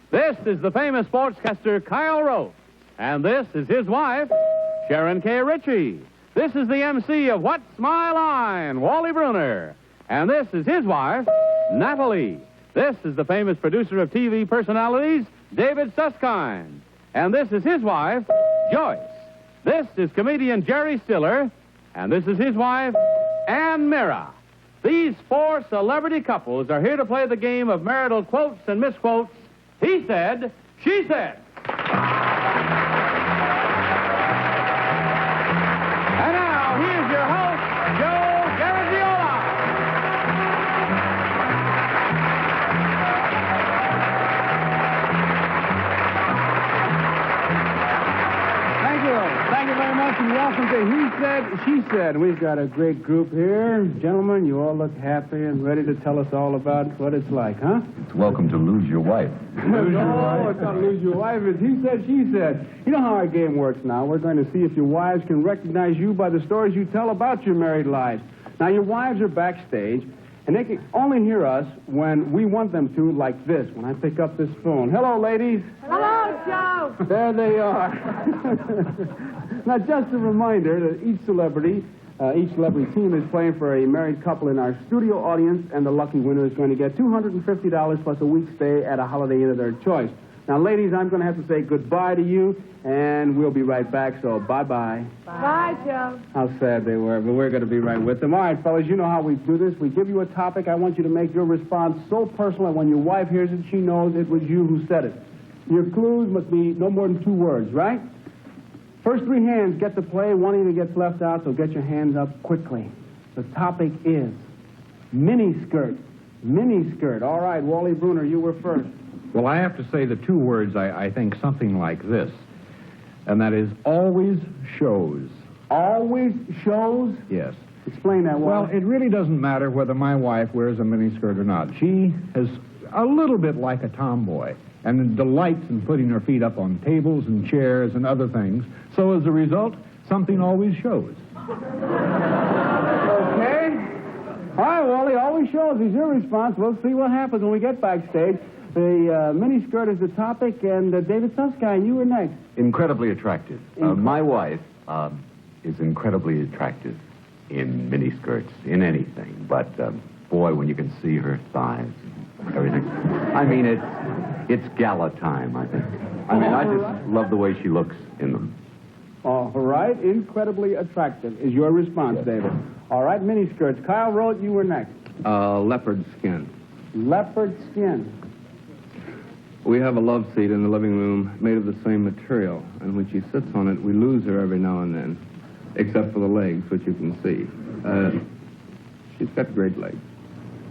This is the famous sportscaster Kyle Rote. And this is his wife, Sharon K. Ritchie. This is the MC of What's My Line, Wally Bruner. And this is his wife, Natalie. This is the famous producer of TV personalities, David Susskind. And this is his wife, Joyce. This is comedian Jerry Stiller. And this is his wife, Ann Mira. These four celebrity couples are here to play the game of marital quotes and misquotes. He said, she said. And now, here's your host, Joe Garagiola. Thank you. Thank you very much, and welcome to He Said, She Said. We've got a great group here. Gentlemen, you all look happy and ready to tell us all about what it's like, huh? It's welcome to Lose Your Wife. No, it's not Lose Your Wife. It's He Said, She Said. You know how our game works now. We're going to see if your wives can recognize you by the stories you tell about your married lives. Now, your wives are backstage, and they can only hear us when we want them to, like this, when I pick up this phone. Hello, ladies. Hello, Joe. There they are. Now, just a reminder that each celebrity team is playing for a married couple in our studio audience, and the lucky winner is going to get $250 plus a week's stay at a Holiday Inn of their choice. Now, ladies, I'm going to have to say goodbye to you, and we'll be right back, so bye-bye. Bye, Joe. How sad they were, but we're going to be right with them. All right, fellas, you know how we do this. We give you a topic. I want you to make your response so personal that when your wife hears it, she knows it was you who said it. Your clues must be no more than 2 words, right? First 3 hands get to play. One of you gets left out, so get your hands up quickly. The topic is miniskirt. Miniskirt. All right, Wally Bruner, you were first. Well, I have to say the 2 words, I think something like this, and that is always shows. Always shows? Yes. Explain that, Wally. Well, it really doesn't matter whether my wife wears a miniskirt or not. She is a little bit like a tomboy and delights in putting her feet up on tables and chairs and other things. So as a result, something always shows. Okay. All right, Wally, always shows is your response. We'll see what happens when we get backstage. The miniskirt is the topic, and David Susskind, you were next. Incredibly attractive. My wife is incredibly attractive in miniskirts, in anything. But, boy, when you can see her thighs and everything. I mean, it's gala time, I think. I mean, I just love the way she looks in them. All right, incredibly attractive is your response, Yes. David. All right, miniskirts. Kyle Rote, you were next. Leopard skin. Leopard skin. We have a love seat in the living room made of the same material, and when she sits on it, we lose her every now and then, except for the legs, which you can see. She's got great legs.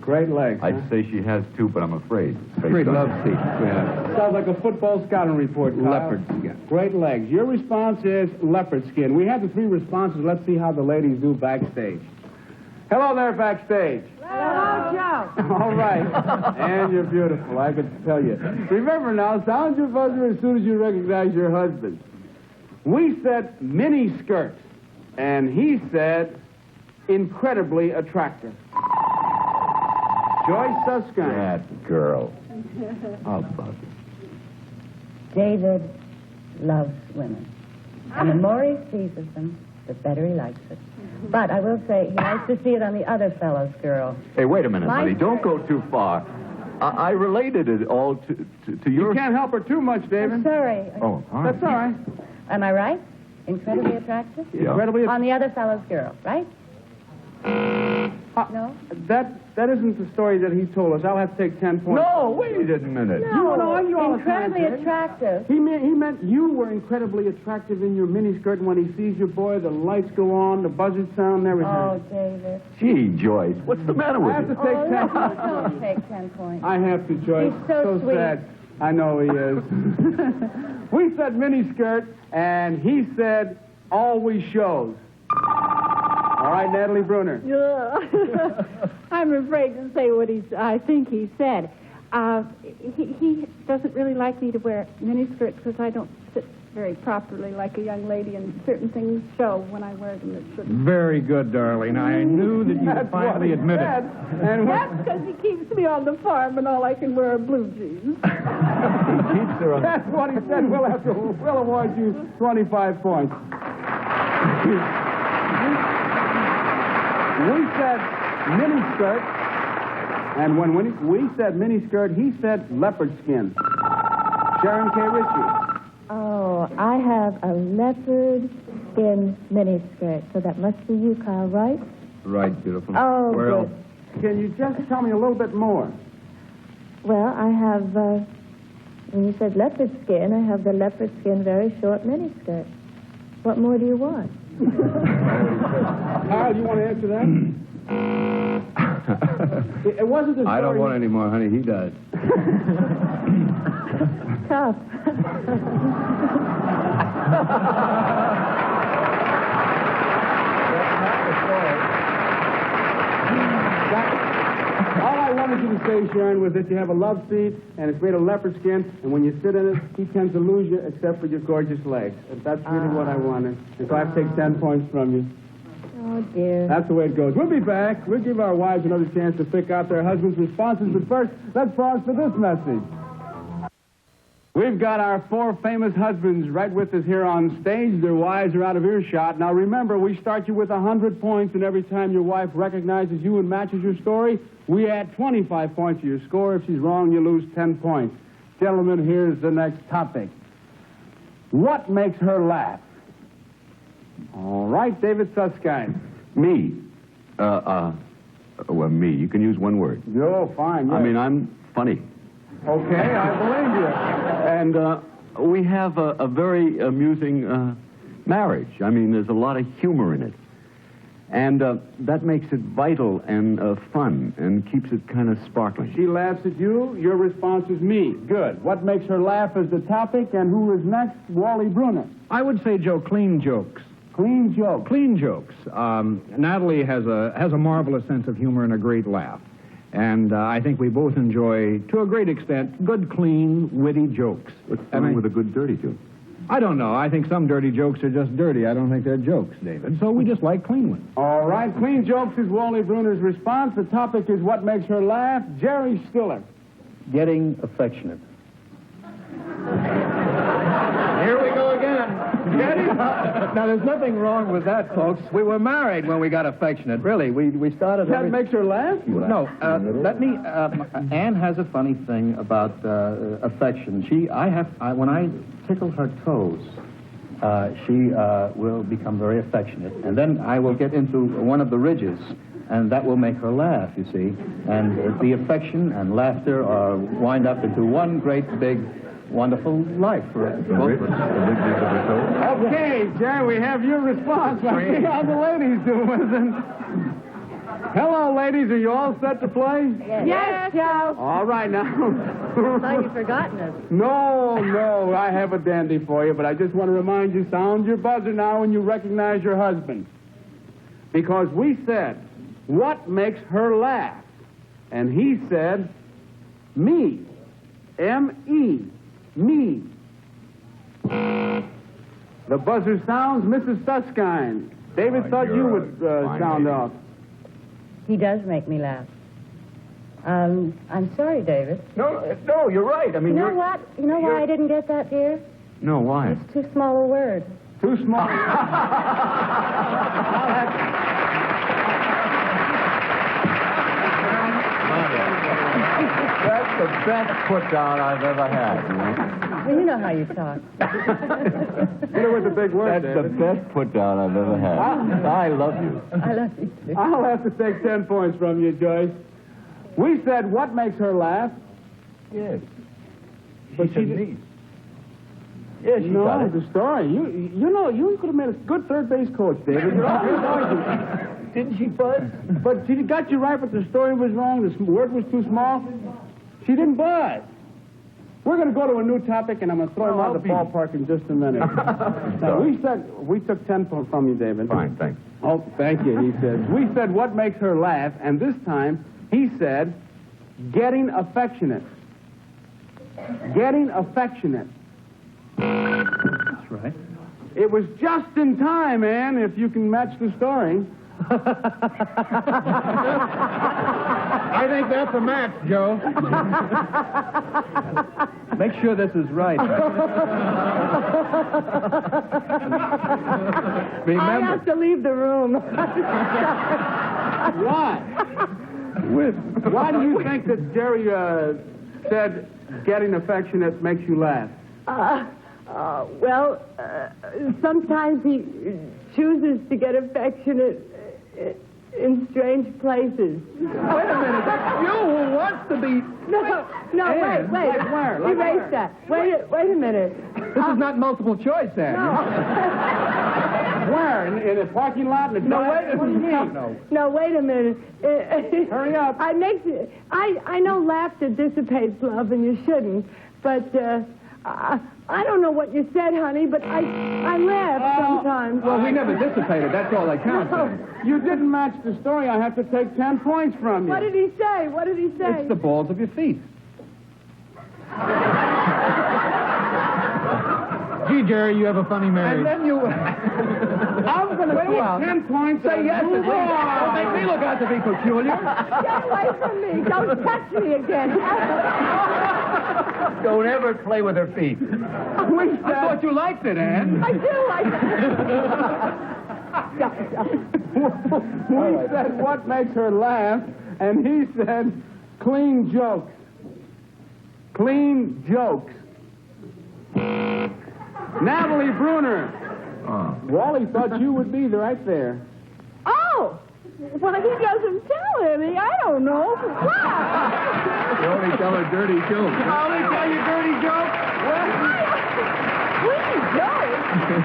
Great legs. I'd say she has 2, but I'm afraid. Great love seat. Yeah. Sounds like a football scouting report, Kyle. Leopard skin. Great legs. Your response is leopard skin. We have the 3 responses. Let's see how the ladies do backstage. Hello there, backstage. Hello, Joe. All right. And you're beautiful, I could tell you. Remember now, sound your buzzer as soon as you recognize your husband. We said mini skirts, and he said incredibly attractive. Joyce Susskind. That girl. How about it? David loves women. And the more he sees of them, the better he likes it. But I will say, he likes to see it on the other fellow's girl. Hey, wait a minute, My honey. Don't go too far. I related it all to your... You can't help her too much, David. I'm sorry. Oh, all right. That's all right. Am I right? Incredibly attractive? Yeah. Incredibly... On the other fellow's girl, right? No? That isn't the story that he told us. I'll have to take 10 points. No, wait a minute. You want to argue all the time, Incredibly David. attractive. He meant you were incredibly attractive in your miniskirt, and when he sees you, boy, the lights go on, the buzzards sound, and everything. Oh, David. Gee, Joyce, what's the matter I with have you? to take 10 no, points. don't take 10 points. I have to, Joyce. He's so sweet. sad. I know he is. We said miniskirt, and he said always shows. All right, Natalie Bruner. I'm afraid to say what I think he said. He doesn't really like me to wear miniskirts because I don't sit very properly like a young lady, and certain things show when I wear them that shouldn't. Very good, darling. I knew that you would finally admit it. And That's because he keeps me on the farm and all I can wear are blue jeans. That's what he said. We'll award you 25 points. We said miniskirt, and when we said miniskirt, he said leopard skin. Sharon K. Ritchie. Oh, I have a leopard skin miniskirt, so that must be you, Kyle, right? Right, beautiful. Oh, Where good. else? Can you just tell me a little bit more? Well, I have, when you said leopard skin, I have the leopard skin very short miniskirt. What more do you want? Kyle, you want to answer that? It wasn't the story. I don't want any more, honey. He does. Tough. All I wanted you to say, Sharon, was that you have a love seat, and it's made of leopard skin, and when you sit in it, he tends to lose you, except for your gorgeous legs. And that's really what I wanted. And so I have to take 10 points from you. Oh, dear. That's the way it goes. We'll be back. We'll give our wives another chance to pick out their husbands' responses. But first, let's pause for this message. We've got our 4 famous husbands right with us here on stage. Their wives are out of earshot. Now, remember, we start you with 100 points, and every time your wife recognizes you and matches your story, we add 25 points to your score. If she's wrong, you lose 10 points. Gentlemen, here's the next topic. What makes her laugh? All right, David Susskind. Me. Well, me. You can use one word. Oh, fine. I yes. mean, I'm funny. Okay, I believe you. And we have a very amusing marriage. I mean, there's a lot of humor in it. And that makes it vital and fun and keeps it kind of sparkling. She laughs at you. Your response is me. Good. What makes her laugh is the topic. And who is next? Wally Bruner. I would say, Joe, clean jokes. Clean joke. Clean jokes. Natalie has a marvelous sense of humor and a great laugh. And I think we both enjoy, to a great extent, good, clean, witty jokes. What's wrong with a good dirty joke? I don't know. I think some dirty jokes are just dirty. I don't think they're jokes, David. So we just like clean ones. All right. Clean jokes is Wally Bruner's response. The topic is what makes her laugh. Jerry Stiller. Getting affectionate. Here we go again. Now, there's nothing wrong with that, folks. We were married when we got affectionate. Really, we started. That makes her laugh? No, let me. Anne has a funny thing about affection. When I tickle her toes, she will become very affectionate, and then I will get into one of the ridges, and that will make her laugh. You see, and the affection and laughter wind up into one great big, wonderful life for both of us. Okay, Jerry, we have your response. Let's see how the ladies do with it. Hello, ladies. Are you all set to play? Yes, Joe. All right, now. Thought you'd forgotten us. No, I have a dandy for you, but I just want to remind you, sound your buzzer now when you recognize your husband. Because we said, what makes her laugh? And he said, me. M-E. Me. The buzzer sounds, Mrs. Susskind. David thought you would sound off. He does make me laugh. I'm sorry, David. No, you're right. I mean, You know what? You know why I didn't get that, dear? No, why? It's too small a word. Too small. That's the best put down I've ever had. Well, you know how you talk. You know what the big word, That's the David? best put down I've ever had. I love you. I love you, too. I'll have to take 10 points from you, Joyce. We said, what makes her laugh? Yes. But she me. Yes, you got No, it. the story. You know, you could have made a good third base coach, David. You're always going to. Didn't she, Bud? But she got you right, but the story was wrong. The word was too small. She didn't buzz. We're going to go to a new topic, and I'm going to throw him out of the ballpark in just a minute. Now, we took 10 from you, David. Fine, thanks. Oh, thank you, he says. We said, what makes her laugh? And this time, he said, getting affectionate. Getting affectionate. That's right. It was just in time, Ann, if you can match the story. I think that's a match, Joe. Make sure this is right. I Remember, have to leave the room. Why? Why do you think that Jerry said getting affectionate makes you laugh? Well, sometimes he chooses to get affectionate in strange places. wait a minute. That's you who wants to be... No, wait. Like where? Like Erase where? that. Wait a minute. This is not multiple choice, Ann. Where? In a parking lot? In a No, drive? wait a What do you minute. mean? No, wait a minute. Hurry up. I know laughter dissipates love, and you shouldn't. But I don't know what you said, honey. But I laugh sometimes. Well, we never dissipated. That's all that counts. Ann. You didn't match the story. I have to take 10 points from you. What did he say? It's the balls of your feet. Gee, Jerry, you have a funny marriage. And then you... I'm going to Wait a while. take 10 points. Say yes at Move least. on. Don't make me look out to be peculiar. Get away from me! Don't touch me again! Don't ever play with her feet. We I thought you liked it, Ann. I do. We said what makes her laugh, and he said clean jokes. Clean jokes. Natalie Bruner. Wally thought you would be right there. Oh! Well, he doesn't tell any. I don't know. Wow! You only tell a dirty joke. I'll only tell you dirty jokes. Please don't.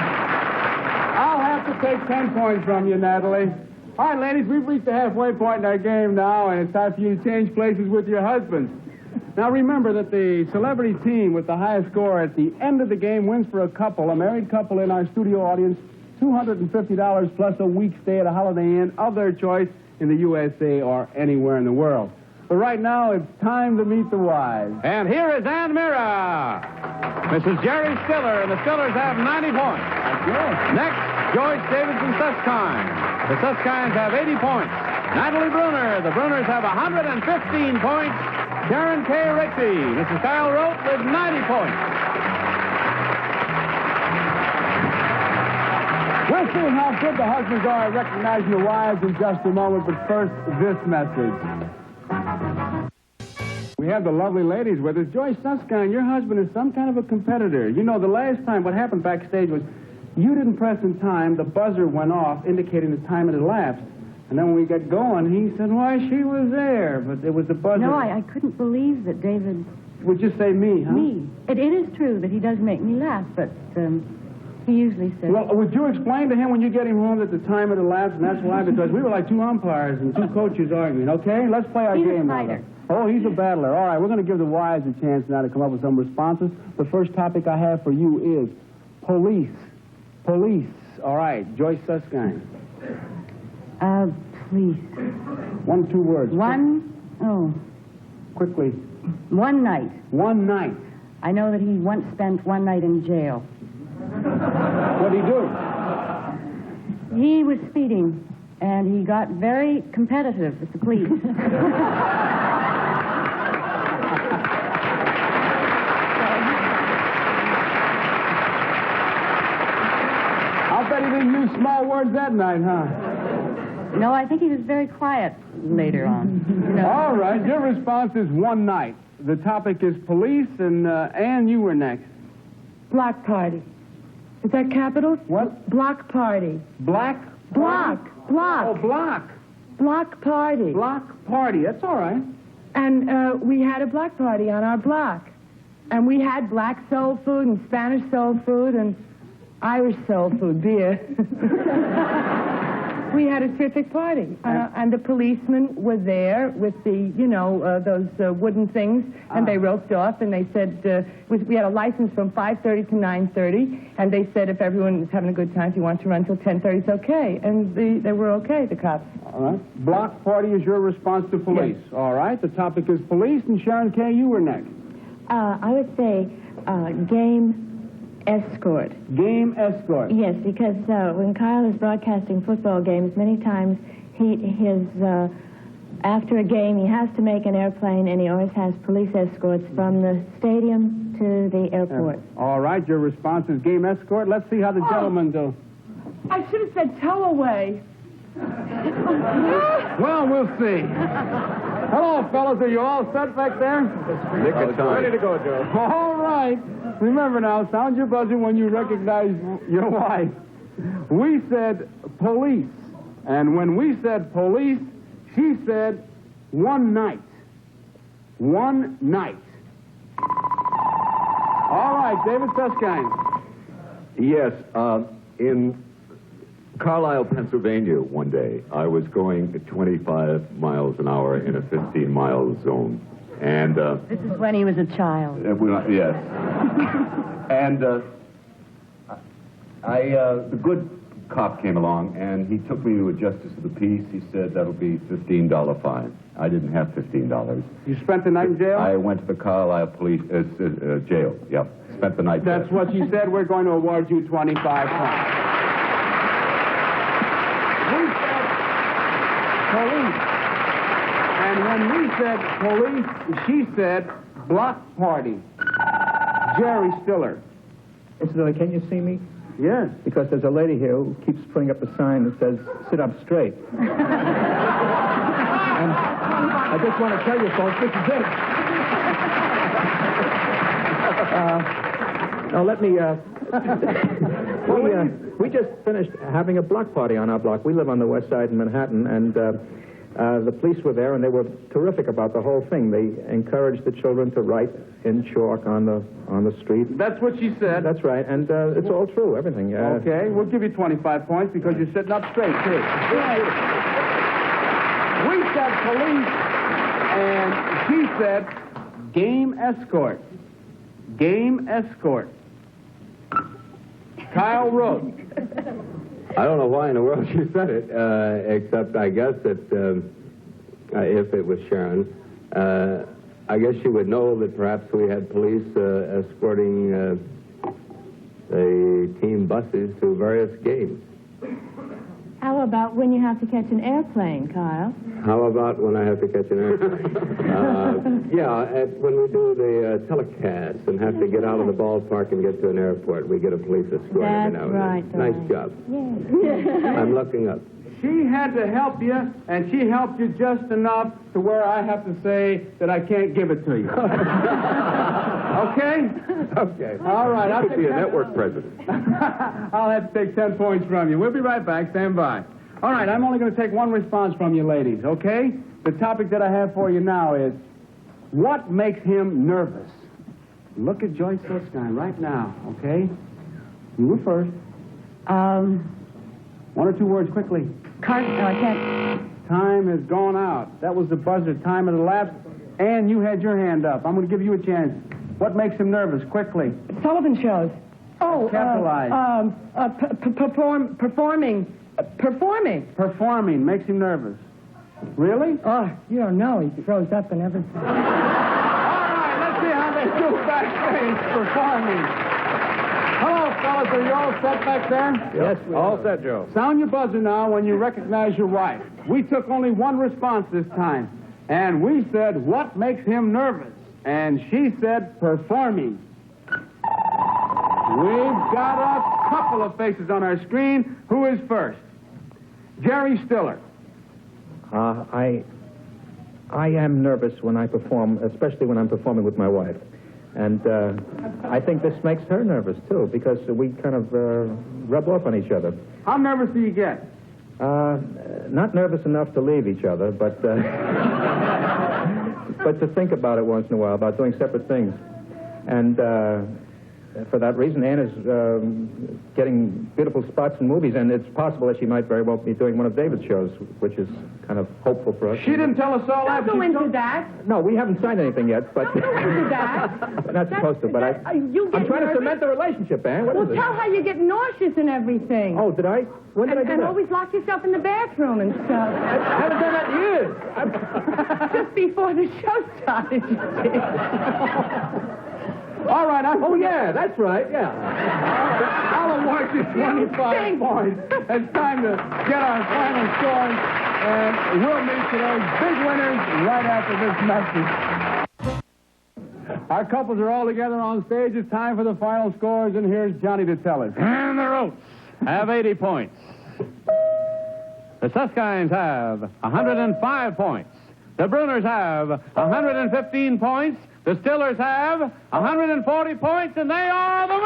I'll have to take 10 points from you, Natalie. All right, ladies, we've reached the halfway point in our game now, and it's time for you to change places with your husbands. Now, remember that the celebrity team with the highest score at the end of the game wins for a married couple in our studio audience, $250 plus a week stay at a Holiday Inn of their choice in the USA or anywhere in the world. But right now, it's time to meet the wives. And here is Ann Mira. Mrs. Jerry Stiller, and the Stillers have 90 points. Next, Joyce Davidson Susskind. The Susskines have 80 points. Natalie Bruner, the Bruners have 115 points. Sharon K. Ritchie, Mrs. Kyle Rote with 90 points. We'll see how good the husbands are at recognizing the wives in just a moment, but first, this message. We have the lovely ladies with us. Joyce Susskind, your husband is some kind of a competitor. You know, the last time what happened backstage was you didn't press in time, the buzzer went off, indicating the time had elapsed. And then when we got going, he said, why, she was there, but it was the buzzer. No, I couldn't believe that David... Would you say me, huh? Me. It is true that he does make me laugh, but he usually says... Well, would you explain to him when you get him home that the time had elapsed, and that's why? Because we were like two umpires and two coaches arguing, okay? Let's play our He's a game now. fighter. Oh, he's a battler. All right, we're going to give the wives a chance now to come up with some responses. The first topic I have for you is police. Police. All right, Joyce Susskind. Please. 1, 2 words. Quickly. One night. One night. I know that he once spent one night in jail. What'd he do? He was speeding, and he got very competitive with the police. I'll bet he didn't use small words that night, huh? No, I think he was very quiet later on. You know. All right, your response is one night. The topic is police, and Ann, you were next. Block party. Is that capital? What? Block party. Black? Block. Oh, block. Block party. Block party. That's all right. And we had a block party on our block. And we had black soul food and Spanish soul food and Irish soul food, beer. We had a terrific party. And the policemen were there with the, those wooden things, and they roped off, and they said, we had a license from 5:30 to 9:30, and they said if everyone was having a good time, if you want to run till 10:30, it's okay. And they were okay, the cops. All right. Block party is your response to police. Yes. All right. The topic is police, and Sharon K., you were next. I would say game Escort. Game escort. Yes, because when Kyle is broadcasting football games, many times after a game, he has to make an airplane, and he always has police escorts from the stadium to the airport. All right, your response is game escort. Let's see how the gentlemen do. I should have said tow away. Well, we'll see. Hello, fellas. Are you all set back there? Nick of time. Ready to go, Joe. All right. Remember now, sound your buzzer when you recognize your wife. We said police. And when we said police, she said one night. One night. All right, David Susskind. Yes, in Carlisle, Pennsylvania, one day, I was going at 25 miles an hour in a 15-mile zone. And, This is when he was a child. yes. And, the good cop came along, and he took me to a justice of the peace. He said, that'll be $15 fine. I didn't have $15. You spent the night in jail? I went to the Carlisle police jail. Yep. Spent the night there. That's what she said. We're going to award you 25 points. We said police. And when we said police, she said block party. Jerry Stiller. Incidentally, can you see me? Yes. Because there's a lady here who keeps putting up a sign that says, sit up straight. And I just want to tell you folks, this is it. Now, let me, we just finished having a block party on our block. We live on the west side in Manhattan, and the police were there, and they were terrific about the whole thing. They encouraged the children to write in chalk on the street. That's what she said. That's right, and it's all true, everything. Okay, we'll give you 25 points because you're sitting up straight, too. We said police, and she said game escort. Game escort. Kyle Roach. I don't know why in the world she said it, except I guess that if it was Sharon, I guess she would know that perhaps we had police escorting the team buses to various games. How about when you have to catch an airplane, Kyle? How about when I have to catch an airplane? When we do the telecast and have to get out of the ballpark and get to an airport, we get a police escort every now and then. Right. Nice job. Yes. I'm looking up. She had to help you, and she helped you just enough to where I have to say that I can't give it to you. Okay? Okay. All right. I could be a network president. I'll have to take 10 points from you. We'll be right back. Stand by. All right, I'm only going to take one response from you ladies, okay? The topic that I have for you now is, what makes him nervous? Look at Joyce Silstein right now, okay? You were first. One or two words quickly. I can't. Time has gone out. That was the buzzer. Time has elapsed. And you had your hand up. I'm going to give you a chance. What makes him nervous? Quickly. Sullivan shows. Oh, Capitalize. performing. Performing makes him nervous. Really? Oh, you don't know. He throws up and everything. All right, let's see how they do backstage performing. Hello, fellas. Are you all set back there? Yes, all set, Joe. Sound your buzzer now when you recognize your wife. We took only one response this time. And we said, what makes him nervous? And she said, performing. We've got a couple of faces on our screen. Who is first? Jerry Stiller. I am nervous when I perform, especially when I'm performing with my wife. And I think this makes her nervous, too, because we kind of rub off on each other. How nervous do you get? Not nervous enough to leave each other, but but to think about it once in a while, about doing separate things. And for that reason, Ann is getting beautiful spots in movies, and it's possible that she might very well be doing one of David's shows, which is kind of hopeful for us. She didn't tell us all that. Don't go into that. No, we haven't signed anything yet, but... Don't go into that. We're not supposed to, but I'm I'm trying to cement the relationship, Ann. What Well, is it? tell how you get nauseous and everything. Oh, did I? When did I do And that? always lock yourself in the bathroom and stuff. I haven't done that in years. Just before the show started, you did. All right, right. Oh, yeah, that's right, yeah. I'll award you 25 points. It's time to get our final scores, and we'll meet today's big winners right after this message. Our couples are all together on stage. It's time for the final scores, and here's Johnny to tell us. And the Roats have 80 points. The Susskines have 105 points. The Bruners have 115 points. The Stillers have 140 points, and they are the winners!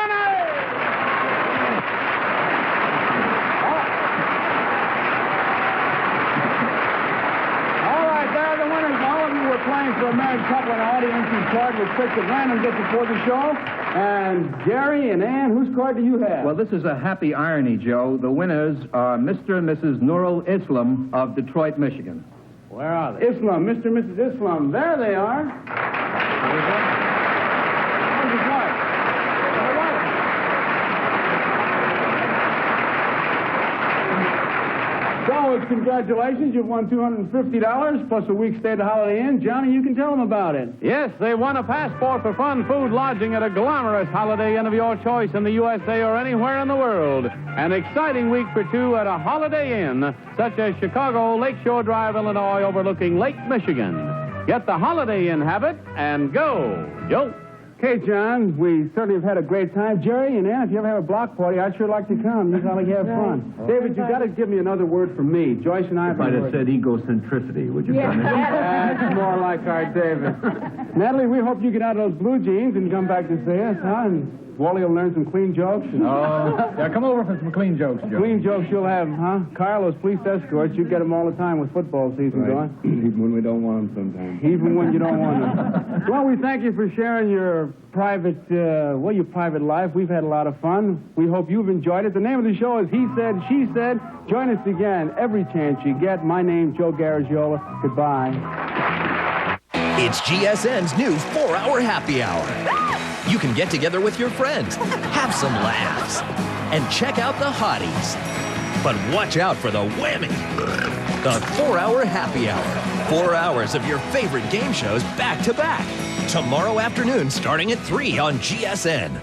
All right, they're the winners. All of you were playing for a married couple in the audience whose card was picked at random just before the show. And Jerry and Ann, whose card do you have? Well, this is a happy irony, Joe. The winners are Mr. and Mrs. Nurul Islam of Detroit, Michigan. Where are they? Islam, Mr. and Mrs. Islam. There they are. How's his wife? So, it's congratulations. You've won $250 plus a week's stay at the Holiday Inn. Johnny, you can tell them about it. Yes, they won a passport for fun, food, lodging at a glamorous Holiday Inn of your choice in the USA or anywhere in the world. An exciting week for two at a Holiday Inn, such as Chicago, Lakeshore Drive, Illinois, overlooking Lake Michigan. Get the Holiday Inn habit and go, Joe. Okay, John, we certainly have had a great time. Jerry and Ann, if you ever have a block party, I'd sure like to come. You probably have fun. David, you got to give me another word from me. Joyce and I have If I'd have said egocentricity, would you have done it? That's more like our David. Natalie, we hope you get out of those blue jeans and come back to see us, huh? And Wally will learn some clean jokes. Yeah, come over for some clean jokes, Joe. Clean jokes you'll have, huh? Carlos, police escorts, you get them all the time with football season going. Even when we don't want them sometimes. Even when you don't want them. Well, we thank you for sharing your private, your private life. We've had a lot of fun. We hope you've enjoyed it. The name of the show is He Said, She Said. Join us again every chance you get. My name's Joe Garagiola. Goodbye. It's GSN's new 4-hour happy hour. You can get together with your friends, have some laughs, and check out the hotties. But watch out for the whammy. The 4-hour happy hour. 4 hours of your favorite game shows back to back. Tomorrow afternoon starting at 3 on GSN.